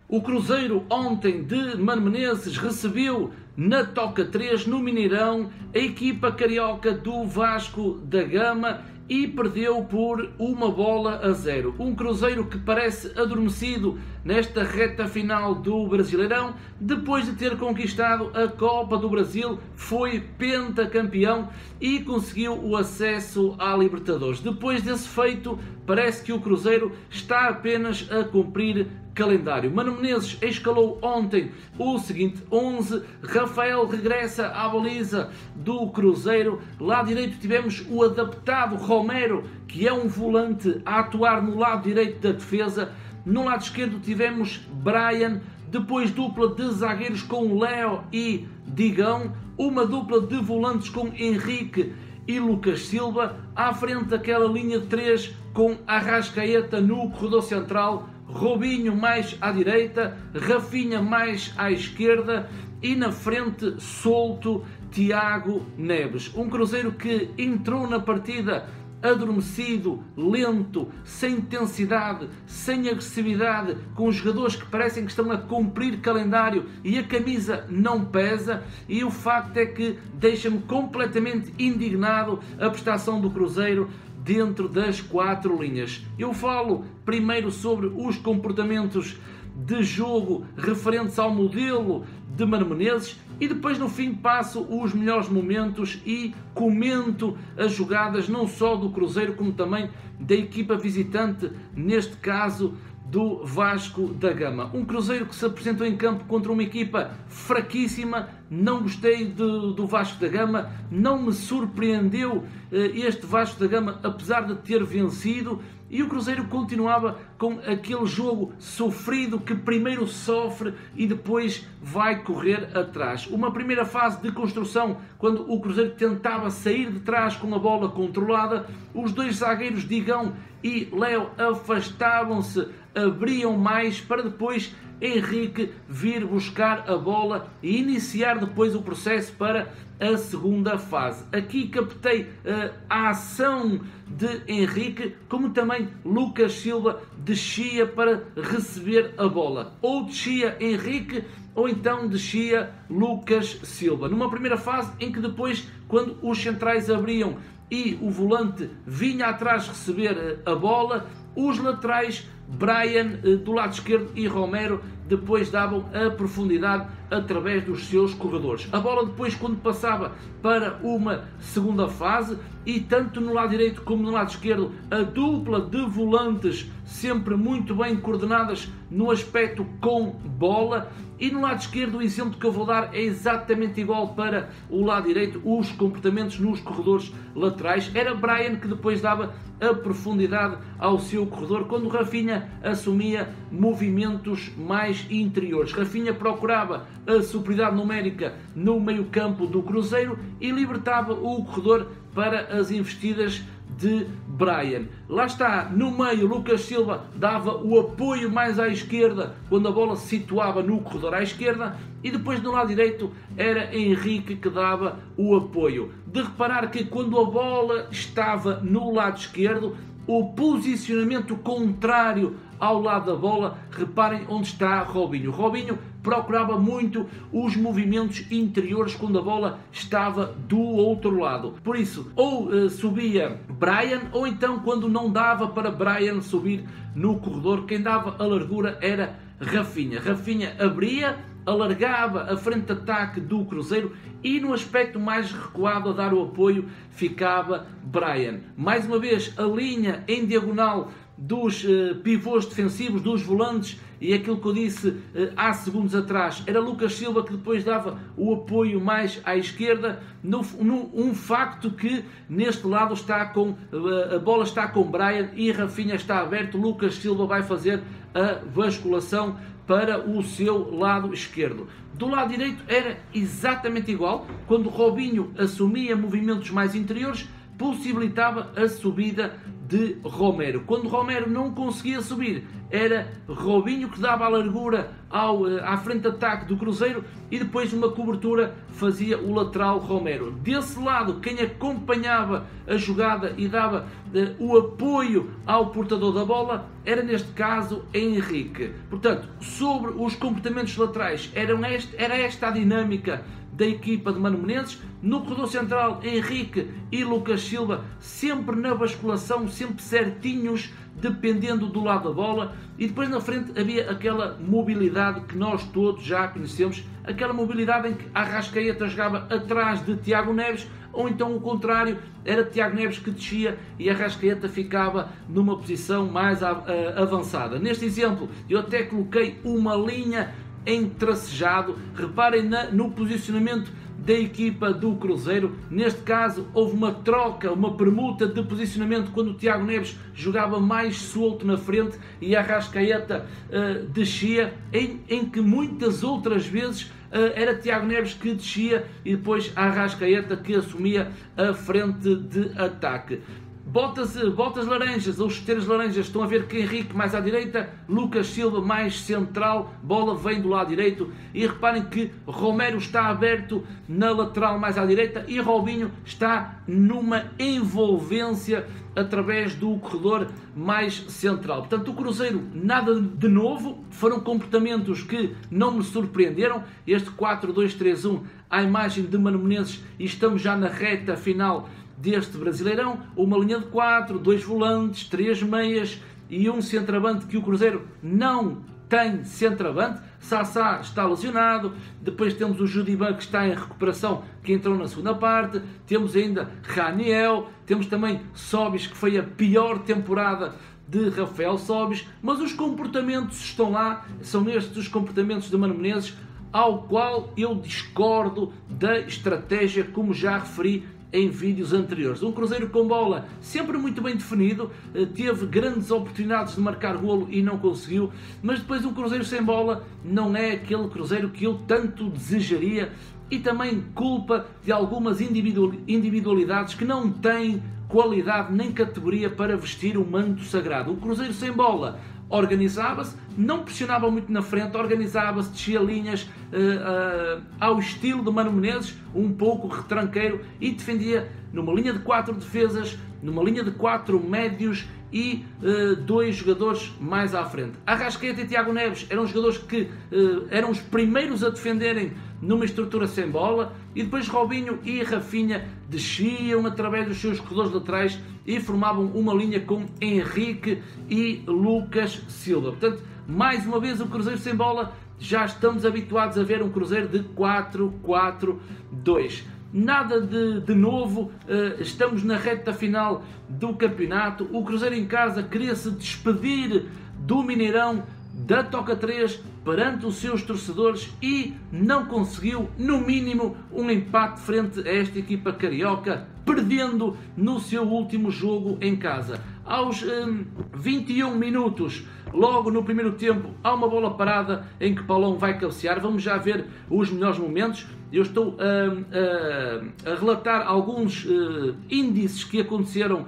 O Cruzeiro ontem de Mano Menezes recebeu na Toca 3, no Mineirão, a equipa carioca do Vasco da Gama e perdeu por 1-0. Um Cruzeiro que parece adormecido nesta reta final do Brasileirão, depois de ter conquistado a Copa do Brasil, foi pentacampeão e conseguiu o acesso à Libertadores. Depois desse feito, parece que o Cruzeiro está apenas a cumprir calendário. Mano Menezes escalou ontem o seguinte 11, Rafael regressa à baliza do Cruzeiro, lado direito tivemos o adaptado Romero, que é um volante a atuar no lado direito da defesa, no lado esquerdo tivemos Brian, depois dupla de zagueiros com Léo e Digão, uma dupla de volantes com Henrique e Lucas Silva, à frente daquela linha de 3 com Arrascaeta no corredor central, Robinho mais à direita, Rafinha mais à esquerda e na frente solto Tiago Neves. Um Cruzeiro que entrou na partida adormecido, lento, sem intensidade, sem agressividade, com jogadores que parecem que estão a cumprir calendário e a camisa não pesa, e o facto é que deixa-me completamente indignado a prestação do Cruzeiro dentro das 4 linhas. Eu falo primeiro sobre os comportamentos de jogo referentes ao modelo de Mano Menezes e depois no fim passo os melhores momentos e comento as jogadas não só do Cruzeiro como também da equipa visitante, neste caso do Vasco da Gama. Um Cruzeiro que se apresentou em campo contra uma equipa fraquíssima, não gostei do Vasco da Gama, não me surpreendeu este Vasco da Gama, apesar de ter vencido, e o Cruzeiro continuava com aquele jogo sofrido que primeiro sofre e depois vai correr atrás. Uma primeira fase de construção, quando o Cruzeiro tentava sair de trás com a bola controlada, os dois zagueiros Digão e Léo afastavam-se, abriam mais para depois Henrique vir buscar a bola e iniciar depois o processo para a segunda fase. Aqui captei a ação de Henrique, como também Lucas Silva descia para receber a bola. Ou descia Henrique, ou então descia Lucas Silva. Numa primeira fase em que depois, quando os centrais abriam e o volante vinha atrás receber a bola, os laterais, Brian do lado esquerdo e Romero, depois davam a profundidade através dos seus corredores. A bola depois, quando passava para uma segunda fase, e tanto no lado direito como no lado esquerdo, a dupla de volantes sempre muito bem coordenadas no aspecto com bola, e no lado esquerdo o exemplo que eu vou dar é exatamente igual para o lado direito, os comportamentos nos corredores laterais. Era Brian que depois dava a profundidade ao seu corredor, quando Rafinha assumia movimentos mais interiores. Rafinha procurava a superioridade numérica no meio campo do Cruzeiro e libertava o corredor para as investidas de Brian. Lá está, no meio, Lucas Silva dava o apoio mais à esquerda, quando a bola se situava no corredor à esquerda, e depois no lado direito era Henrique que dava o apoio. De reparar que quando a bola estava no lado esquerdo, o posicionamento contrário ao lado da bola, reparem onde está Robinho. Robinho procurava muito os movimentos interiores quando a bola estava do outro lado. Por isso, ou subia Brian, ou então quando não dava para Brian subir no corredor, quem dava a largura era Rafinha. Rafinha abria, alargava a frente de ataque do Cruzeiro e no aspecto mais recuado a dar o apoio ficava Brian. Mais uma vez, a linha em diagonal dos pivôs defensivos, dos volantes, e aquilo que eu disse há segundos atrás, era Lucas Silva que depois dava o apoio mais à esquerda. Um facto que neste lado está com a bola está com Brian e Rafinha está aberto, Lucas Silva vai fazer a basculação para o seu lado esquerdo. Do lado direito era exatamente igual, quando Robinho assumia movimentos mais interiores, possibilitava a subida de Romero. Quando Romero não conseguia subir, era Robinho que dava a largura à frente de ataque do Cruzeiro e depois uma cobertura fazia o lateral Romero. Desse lado, quem acompanhava a jogada e dava o apoio ao portador da bola era, neste caso, Henrique. Portanto, sobre os comportamentos laterais, era esta a dinâmica da equipa de Mano Menezes. No corredor central, Henrique e Lucas Silva sempre na basculação, sempre certinhos, dependendo do lado da bola, e depois na frente havia aquela mobilidade que nós todos já conhecemos, aquela mobilidade em que Arrascaeta jogava atrás de Tiago Neves, ou então o contrário, era Tiago Neves que descia e Arrascaeta ficava numa posição mais avançada. Neste exemplo, eu até coloquei uma linha em tracejado. Reparem no posicionamento da equipa do Cruzeiro. Neste caso houve uma troca, uma permuta de posicionamento quando o Tiago Neves jogava mais solto na frente e a Arrascaeta descia, em que muitas outras vezes era Tiago Neves que descia e depois a Arrascaeta que assumia a frente de ataque. Botas laranjas ou chuteiras laranjas, estão a ver que Henrique mais à direita, Lucas Silva mais central, bola vem do lado direito, e reparem que Romero está aberto na lateral mais à direita e Robinho está numa envolvência através do corredor mais central. Portanto, o Cruzeiro nada de novo, foram comportamentos que não me surpreenderam. Este 4-2-3-1 à imagem de Mano Menezes, e estamos já na reta final deste Brasileirão, uma linha de 4, 2 volantes, 3 meias e um centroavante, que o Cruzeiro não tem centroavante. Sassá está lesionado, depois temos o Judiban que está em recuperação, que entrou na segunda parte, temos ainda Raniel, temos também Sobis, que foi a pior temporada de Rafael Sobis, mas os comportamentos estão lá, são estes os comportamentos de Mano Menezes, ao qual eu discordo da estratégia, como já referi em vídeos anteriores. Um Cruzeiro com bola sempre muito bem definido, teve grandes oportunidades de marcar golo e não conseguiu, mas depois um Cruzeiro sem bola não é aquele Cruzeiro que eu tanto desejaria, e também culpa de algumas individualidades que não têm qualidade nem categoria para vestir o manto sagrado. O Cruzeiro sem bola organizava-se, não pressionava muito na frente, organizava-se, descia linhas ao estilo de Mano Menezes, um pouco retranqueiro, e defendia numa linha de 4 defesas, numa linha de 4 médios e 2 jogadores mais à frente. Arrascaeta e Tiago Neves eram jogadores que eram os primeiros a defenderem numa estrutura sem bola, e depois Robinho e Rafinha desciam através dos seus corredores laterais e formavam uma linha com Henrique e Lucas Silva. Portanto, mais uma vez o Cruzeiro sem bola, já estamos habituados a ver um Cruzeiro de 4-4-2. Nada de novo, estamos na reta final do campeonato. O Cruzeiro em casa queria se despedir do Mineirão, da Toca 3, perante os seus torcedores, e não conseguiu, no mínimo, um empate frente a esta equipa carioca, perdendo no seu último jogo em casa. Aos 21 minutos, logo no primeiro tempo, há uma bola parada em que Paulão vai cabecear. Vamos já ver os melhores momentos. Eu estou a relatar alguns índices que aconteceram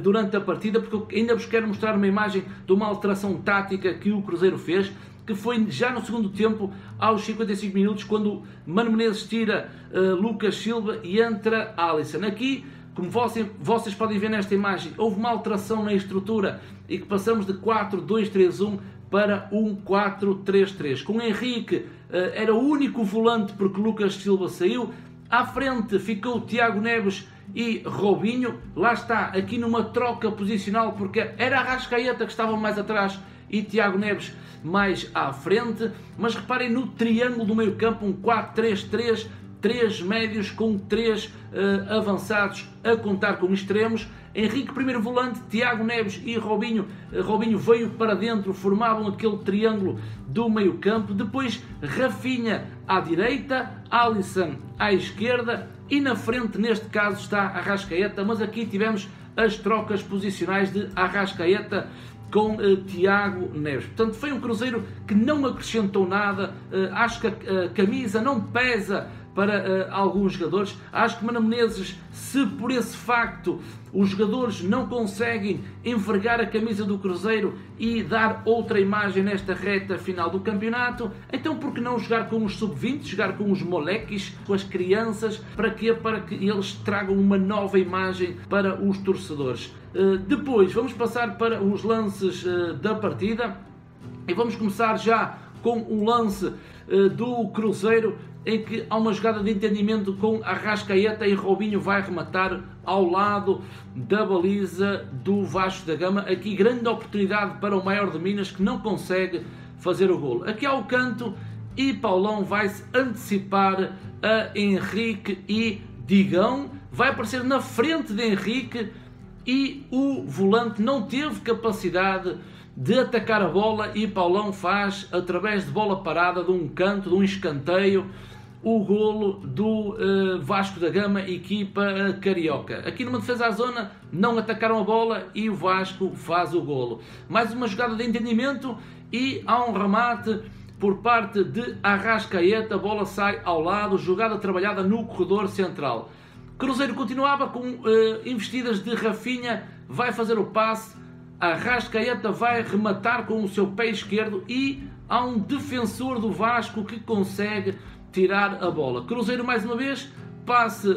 durante a partida, porque ainda vos quero mostrar uma imagem de uma alteração tática que o Cruzeiro fez, que foi já no segundo tempo, aos 55 minutos, quando Mano Menezes tira Lucas Silva e entra Alisson. Aqui, como vocês podem ver nesta imagem, houve uma alteração na estrutura e que passamos de 4-2-3-1 para um 4-3-3. Com Henrique era o único volante porque Lucas Silva saiu. À frente ficou Tiago Neves e Robinho. Lá está, aqui numa troca posicional, porque era Arrascaeta que estava mais atrás e Tiago Neves mais à frente. Mas reparem no triângulo do meio campo, um 4-3-3, 3 médios com 3 avançados a contar com extremos. Henrique primeiro volante, Tiago Neves e Robinho. Robinho veio para dentro, formavam aquele triângulo do meio campo. Depois Rafinha à direita, Alisson à esquerda e na frente, neste caso, está Arrascaeta, mas aqui tivemos as trocas posicionais de Arrascaeta com Tiago Neves. Portanto, foi um Cruzeiro que não acrescentou nada. Acho que a camisa não pesa para alguns jogadores. Acho que Mano Menezes, se por esse facto os jogadores não conseguem envergar a camisa do Cruzeiro e dar outra imagem nesta reta final do campeonato, então por que não jogar com os sub-20, jogar com os moleques, com as crianças, para quê? Para que eles tragam uma nova imagem para os torcedores. Depois vamos passar para os lances da partida e vamos começar já com o lance do Cruzeiro, em que há uma jogada de entendimento com Arrascaeta e Robinho vai rematar ao lado da baliza do Vasco da Gama. Aqui grande oportunidade para o Maior de Minas, que não consegue fazer o golo. Aqui ao canto e Paulão vai-se antecipar a Henrique e Digão. Vai aparecer na frente de Henrique e o volante não teve capacidade de atacar a bola e Paulão faz, através de bola parada, de um canto, de um escanteio, o golo do Vasco da Gama, equipa carioca. Aqui numa defesa à zona, não atacaram a bola e o Vasco faz o golo. Mais uma jogada de entendimento e há um remate por parte de Arrascaeta, a bola sai ao lado, jogada trabalhada no corredor central. Cruzeiro continuava com investidas de Rafinha, vai fazer o passe, Arrascaeta vai rematar com o seu pé esquerdo e há um defensor do Vasco que consegue tirar a bola. Cruzeiro mais uma vez, passe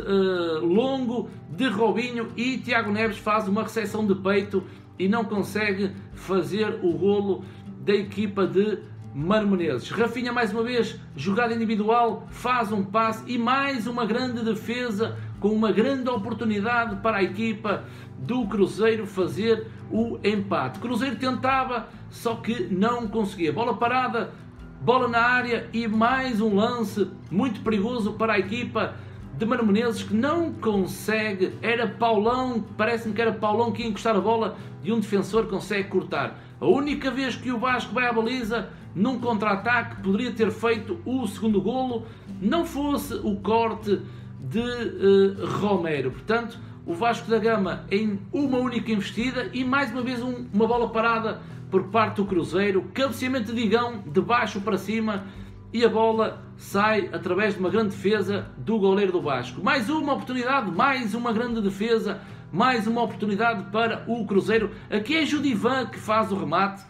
longo de Robinho e Tiago Neves faz uma recepção de peito e não consegue fazer o golo da equipa de Mano Menezes. Rafinha mais uma vez, jogada individual, faz um passe e mais uma grande defesa com uma grande oportunidade para a equipa do Cruzeiro fazer o empate. Cruzeiro tentava, só que não conseguia. Bola parada, bola na área e mais um lance muito perigoso para a equipa de Mano Menezes, que não consegue. Era Paulão, parece-me que era Paulão que ia encostar a bola e um defensor consegue cortar. A única vez que o Vasco vai à baliza num contra-ataque, poderia ter feito o segundo golo, não fosse o corte de Romero. Portanto, o Vasco da Gama em uma única investida e mais uma vez uma bola parada por parte do Cruzeiro, cabeceamento de Digão de baixo para cima e a bola sai através de uma grande defesa do goleiro do Vasco. Mais uma oportunidade, mais uma grande defesa, mais uma oportunidade para o Cruzeiro. Aqui é Judivan que faz o remate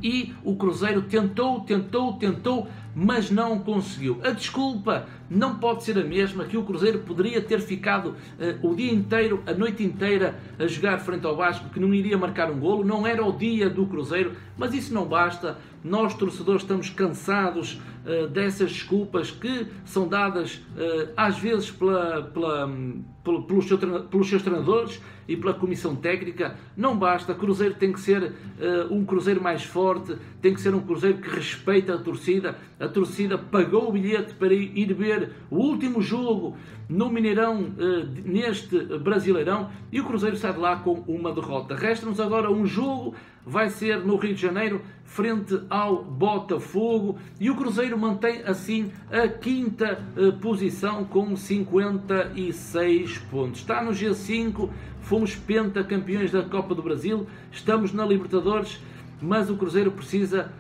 e o Cruzeiro tentou, mas não conseguiu. A desculpa não pode ser a mesma, que o Cruzeiro poderia ter ficado o dia inteiro, a noite inteira a jogar frente ao Vasco, que não iria marcar um golo, não era o dia do Cruzeiro, mas isso não basta. Nós, torcedores, estamos cansados dessas desculpas que são dadas às vezes pelos seus treinadores e pela comissão técnica. Não basta. Cruzeiro tem que ser um Cruzeiro mais forte, tem que ser um Cruzeiro que respeita a torcida. A torcida pagou o bilhete para ir ver o último jogo no Mineirão, neste Brasileirão, e o Cruzeiro sai de lá com uma derrota. Resta-nos agora um jogo, vai ser no Rio de Janeiro, frente ao Botafogo, e o Cruzeiro mantém assim a quinta posição com 56 pontos. Está no G5, fomos pentacampeões da Copa do Brasil, estamos na Libertadores, mas o Cruzeiro precisa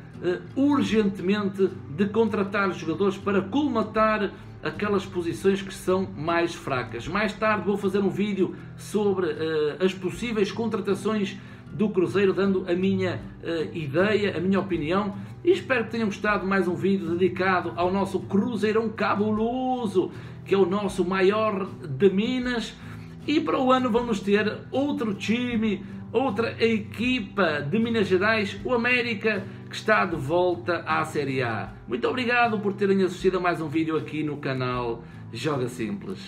urgentemente de contratar jogadores para colmatar aquelas posições que são mais fracas. Mais tarde vou fazer um vídeo sobre as possíveis contratações do Cruzeiro, dando a minha ideia, a minha opinião, e espero que tenham gostado de mais um vídeo dedicado ao nosso Cruzeirão cabuloso, que é o nosso maior de Minas, e para o ano vamos ter outro time, outra equipa de Minas Gerais, o América, que está de volta à Série A. Muito obrigado por terem assistido a mais um vídeo aqui no canal Joga Simples.